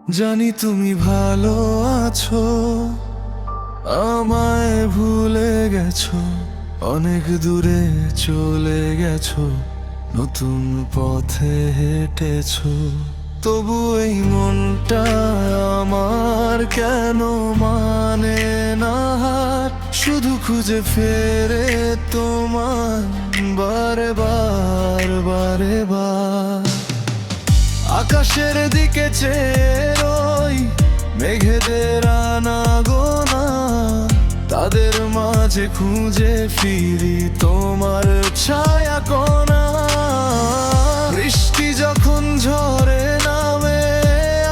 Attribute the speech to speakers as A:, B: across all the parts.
A: জানি তুমি ভালো আছো, আমায় ভুলে গেছো, অনেক দূরে চলে গেছো, নতুন পথে হেঁটেছো। তবু এই মনটা আমার কেন মানে না হার, শুধু খুঁজে ফেরে তোমার বারে বার বারে বার। আকাশের দিকে চেয়ে রই, মেঘেদের আনাগোনা, তাদের মাঝে খুঁজে ফিরি তোমার ছায়া কোনা। বৃষ্টি যখন ঝরে নামে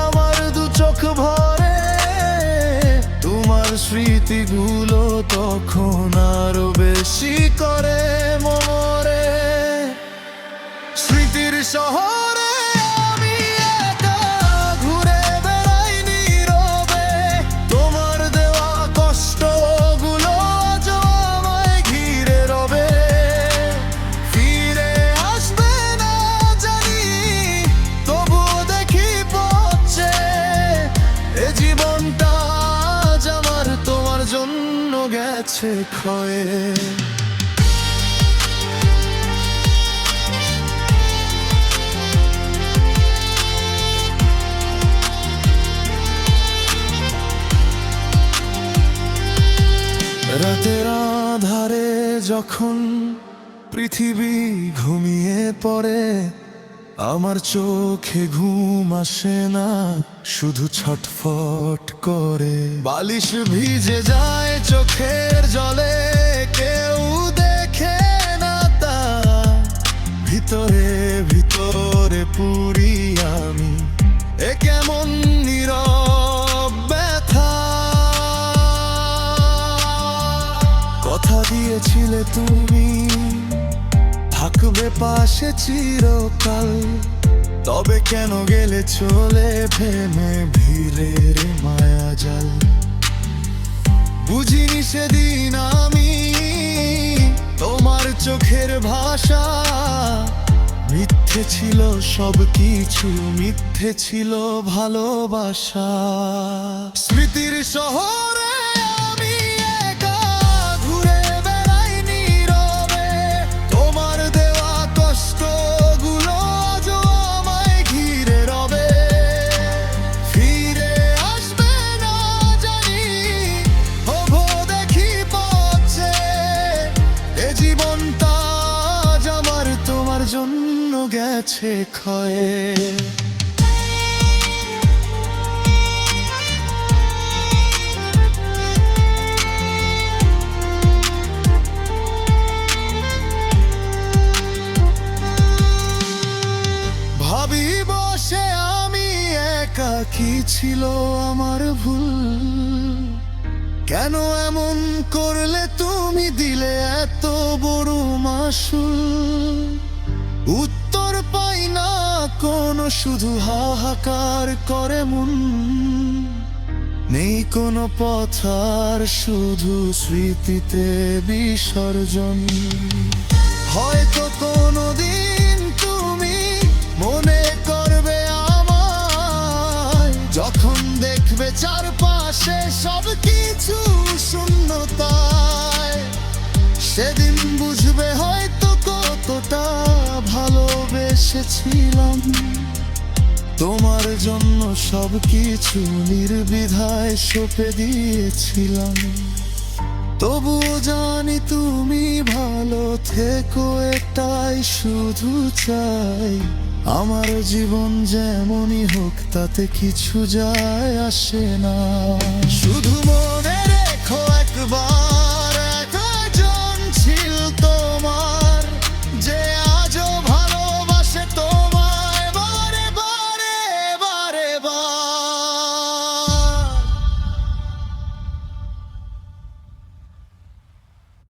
A: আমার দু চোখ ভরে, তোমার স্মৃতিগুলো তখন আরো বেশি করে মরে। স্মৃতির শহরে আমি একা ঘুরে বেড়াই নীরবে, তোমার দেওয়া কষ্টগুলো আজও আমায় ঘিরে রবে। ফিরে আসবে না জানি, তবুও দেখি পথে এ জীবনটা আজ আমার তোমার জন্য গেছে ক্ষয়ে। রাতের আধারে যখন পৃথিবী ঘুমিয়ে পড়ে, আমার চোখে ঘুম আসে না, শুধু ছটফট করে। বালিশ ভিজে যায় চোখের জলে, কেউ দেখে না তা, ভিতরে ভিতরে পুরি আমি এ কেমন নীরব ব্যথা। কথা দিয়েছিলে তুমি থাকবে পাশে চিরকাল, তবে কেন গেলে চলে ভেমে ভিড়ের মায়া জাল। বুঝিনি সেদিন আমি তোমার চোখের ভাষা, মিথ্যে ছিল সব কিছু, মিথ্যে ছিল ভালোবাসা। স্মৃতির শহরে আমি একা ঘুরে বেড়াই নীরবে, তোমার দেওয়া কষ্টগুলো আজও আমায় ঘিরে রবে। ফিরে আসবে না জানি, হবো দেখি পথে এ জীবনটা আজ আমার তোমার জন্য গেছে ক্ষয়ে। ভাবি বসে আমি একা কি ছিল আমার ভুল, কেন এমন করলে তুমি, দিলে এত বড় মাসুল। উত্তর পাই না কোনো, শুধু হাহাকার করে মন, নেই কোনো পথ আর শুধু স্মৃতিতে বিসর্জন। হয়তো কোনোদিন তুমি মনে করবে আমায়, যখন দেখবে চারপাশে সব কিছু শূন্যতায়, সেদিন বুঝবে হয়তো কতটা ভালোবেসেছিলাম। তোমার জন্য সব কিছু নির্দ্বিধায় সঁপে দিয়েছিলাম। তবুও জানি তুমি ভালো থেকো, এটাই শুধু চাই। আমার জীবন যেমনই হোক তাতে কিছু যায় আসে না, শুধু মনে রেখো একবার